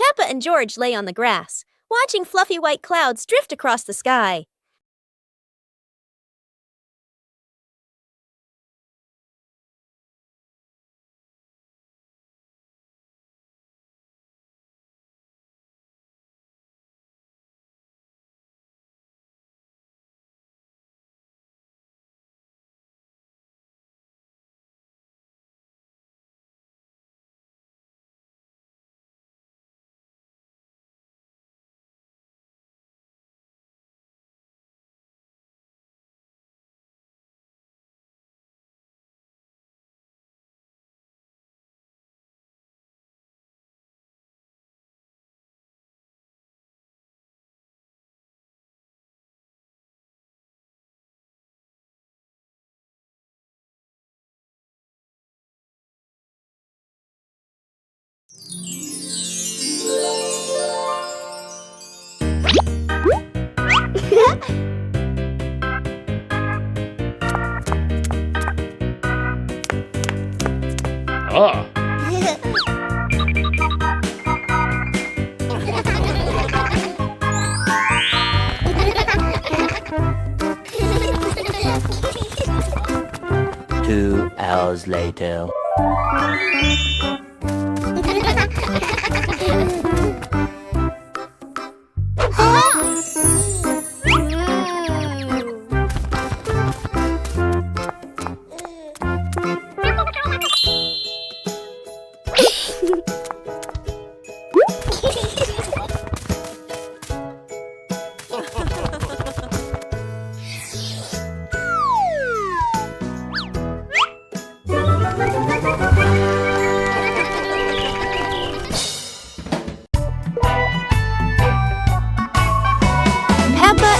Peppa and George lay on the grass, watching fluffy white clouds drift across the sky. Ah. 2 hours later.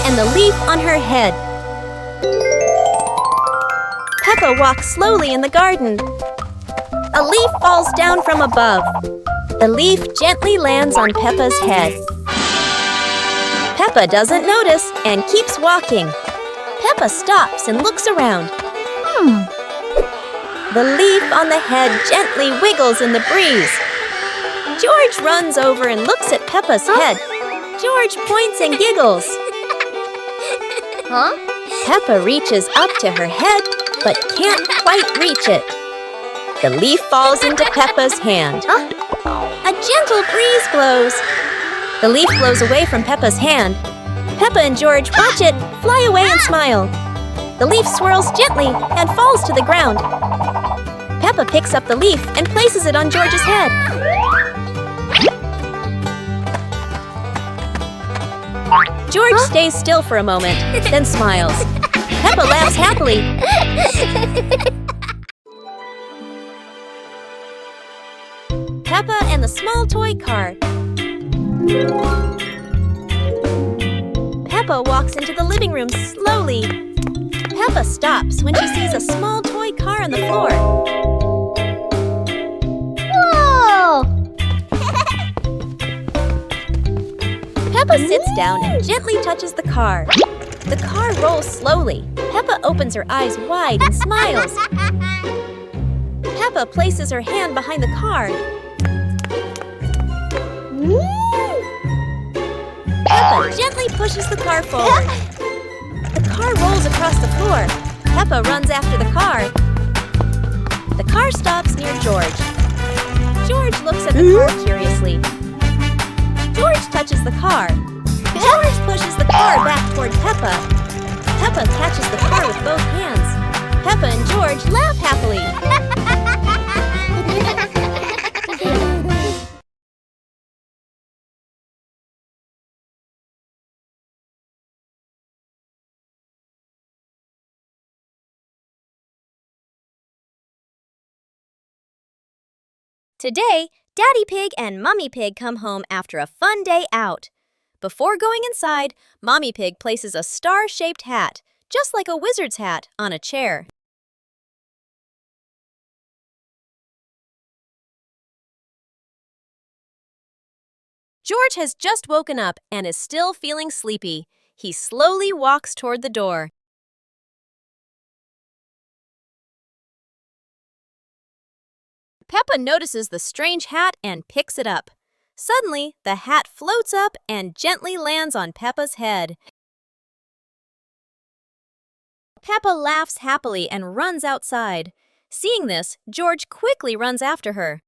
And the leaf on her head. Peppa walks slowly in the garden. A leaf falls down from above. The leaf gently lands on Peppa's head. Peppa doesn't notice and keeps walking. Peppa stops and looks around. The leaf on the head gently wiggles in the breeze. George runs over and looks at Peppa's head. George points and giggles. Peppa reaches up to her head, but can't quite reach it. The leaf falls into Peppa's hand. A gentle breeze blows. The leaf blows away from Peppa's hand. Peppa and George watch it fly away and smile. The leaf swirls gently and falls to the ground. Peppa picks up the leaf and places it on George's head. George stays still for a moment, then smiles. Peppa laughs happily. Peppa and the small toy car. Peppa walks into the living room slowly. Peppa stops when she sees a small toy car on the floor. Whoa! Peppa sits down and gently touches the car. The car rolls slowly. Peppa opens her eyes wide and smiles. Peppa places her hand behind the car. Peppa gently pushes the car forward. The car rolls across the floor. Peppa runs after the car. The car stops near George. George looks at the car curiously. George touches the car. George pushes the car back toward Peppa. Peppa catches the car with both hands. Peppa and George laugh happily. Today, Daddy Pig and Mummy Pig come home after a fun day out. Before going inside, Mommy Pig places a star-shaped hat, just like a wizard's hat, on a chair. George has just woken up and is still feeling sleepy. He slowly walks toward the door. Peppa notices the strange hat and picks it up. Suddenly, the hat floats up and gently lands on Peppa's head. Peppa laughs happily and runs outside. Seeing this, George quickly runs after her.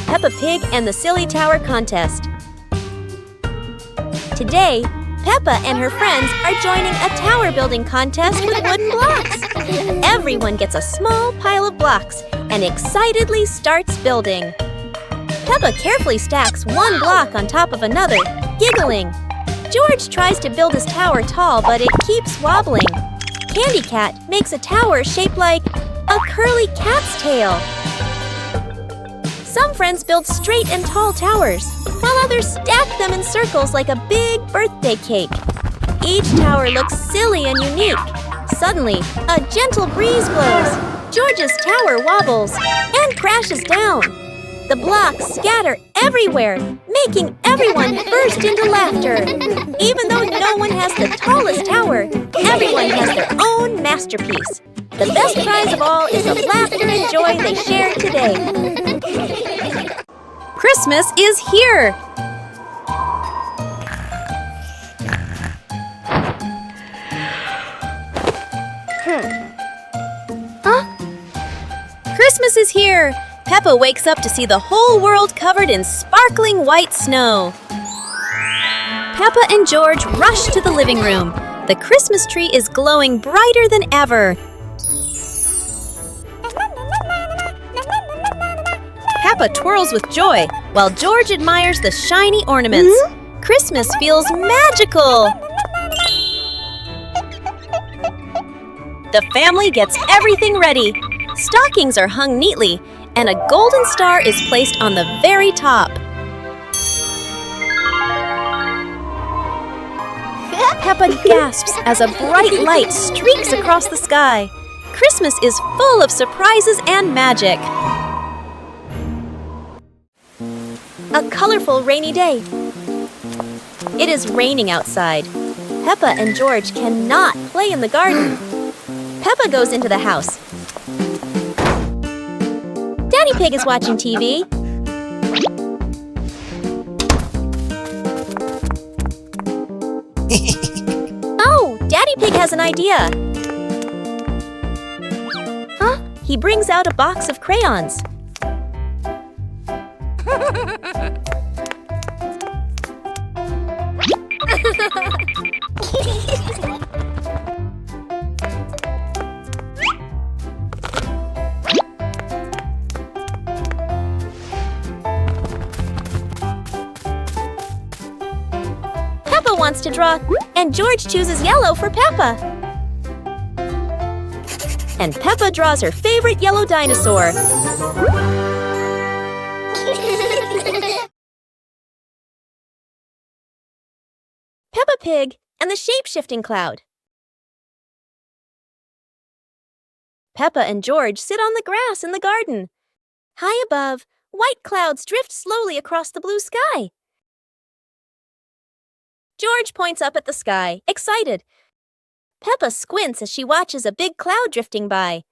Peppa Pig and the Silly Tower Contest. Today, Peppa and her friends are joining a tower building contest with wooden blocks. Everyone gets a small pile of blocks and excitedly starts building. Peppa carefully stacks one block on top of another, giggling. George tries to build his tower tall, but it keeps wobbling. Candy Cat makes a tower shaped like a curly cat's tail. Some friends build straight and tall towers, while others stack them in circles like a big birthday cake. Each tower looks silly and unique. Suddenly, a gentle breeze blows. George's tower wobbles and crashes down. The blocks scatter everywhere, making everyone burst into laughter. Even though no one has the tallest tower, everyone has their own masterpiece. The best prize of all is the laughter and joy they shared today. Christmas is here! Christmas is here! Peppa wakes up to see the whole world covered in sparkling white snow. Peppa and George rush to the living room. The Christmas tree is glowing brighter than ever. Peppa twirls with joy, while George admires the shiny ornaments. Christmas feels magical! The family gets everything ready. Stockings are hung neatly, and a golden star is placed on the very top. Peppa gasps as a bright light streaks across the sky. Christmas is full of surprises and magic. A colorful rainy day. It is raining outside. Peppa and George cannot play in the garden. Peppa goes into the house. Daddy Pig is watching TV. Oh, Daddy Pig has an idea. He brings out a box of crayons. Peppa wants to draw, and George chooses yellow for Peppa. And Peppa draws her favorite yellow dinosaur. Peppa Pig and the shape-shifting cloud. Peppa and George sit on the grass in the garden. High above, white clouds drift slowly across the blue sky. George points up at the sky, excited. Peppa squints as she watches a big cloud drifting by.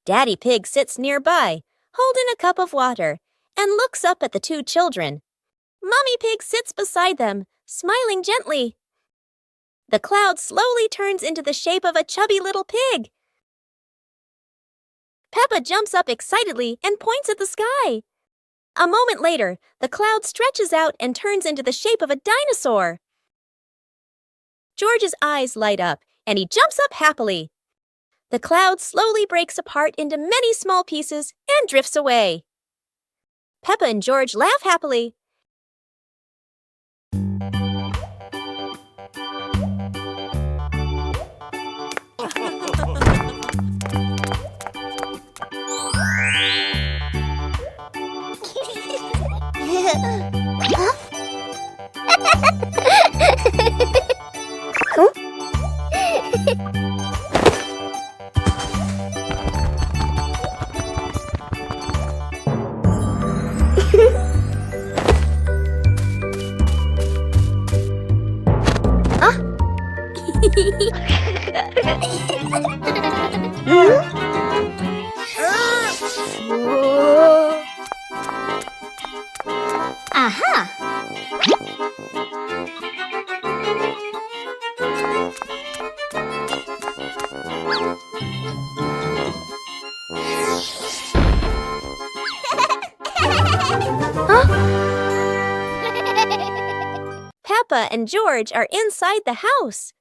Daddy Pig sits nearby, holding a cup of water, and looks up at the two children. Mommy Pig sits beside them, smiling gently. The cloud slowly turns into the shape of a chubby little pig. Peppa jumps up excitedly and points at the sky. A moment later, the cloud stretches out and turns into the shape of a dinosaur. George's eyes light up, and he jumps up happily. The cloud slowly breaks apart into many small pieces and drifts away. Peppa and George laugh happily. Aha! Peppa and George are inside the house.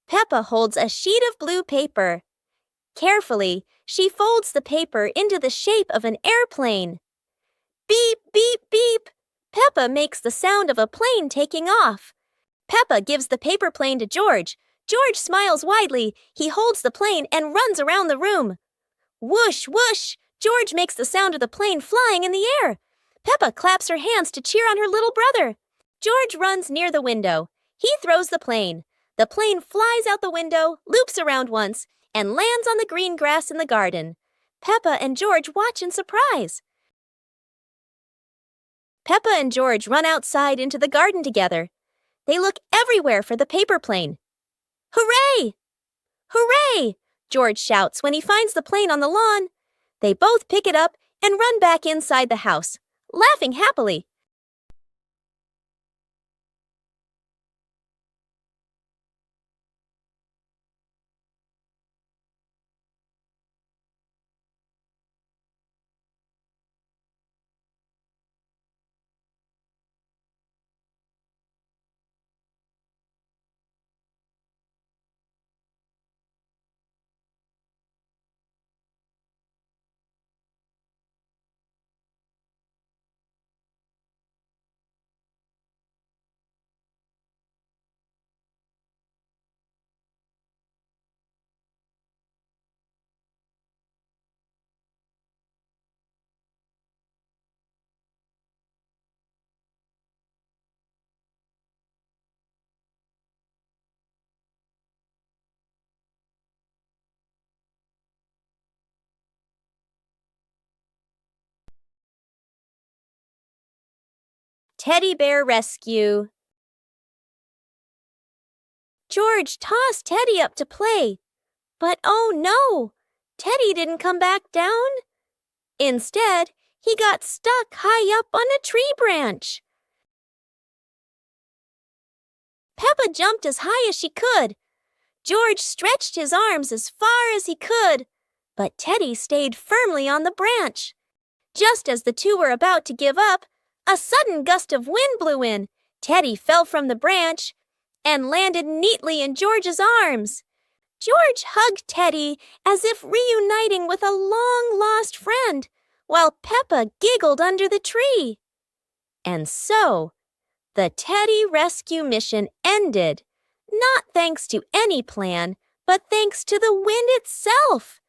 Peppa holds a sheet of blue paper. Carefully, she folds the paper into the shape of an airplane. Beep, beep, beep. Peppa makes the sound of a plane taking off. Peppa gives the paper plane to George. George smiles widely. He holds the plane and runs around the room. Whoosh, whoosh. George makes the sound of the plane flying in the air. Peppa claps her hands to cheer on her little brother. George runs near the window. He throws the plane. The plane flies out the window, loops around once, and lands on the green grass in the garden. Peppa and George watch in surprise. Peppa and George run outside into the garden together. They look everywhere for the paper plane. Hooray! Hooray! George shouts when he finds the plane on the lawn. They both pick it up and run back inside the house, laughing happily. Teddy Bear Rescue. George tossed Teddy up to play, but oh no, Teddy didn't come back down. Instead, he got stuck high up on a tree branch. Peppa jumped as high as she could. George stretched his arms as far as he could, but Teddy stayed firmly on the branch. Just as the two were about to give up, a sudden gust of wind blew in. Teddy fell from the branch and landed neatly in George's arms. George hugged Teddy as if reuniting with a long-lost friend, while Peppa giggled under the tree. And so, the Teddy rescue mission ended, not thanks to any plan, but thanks to the wind itself.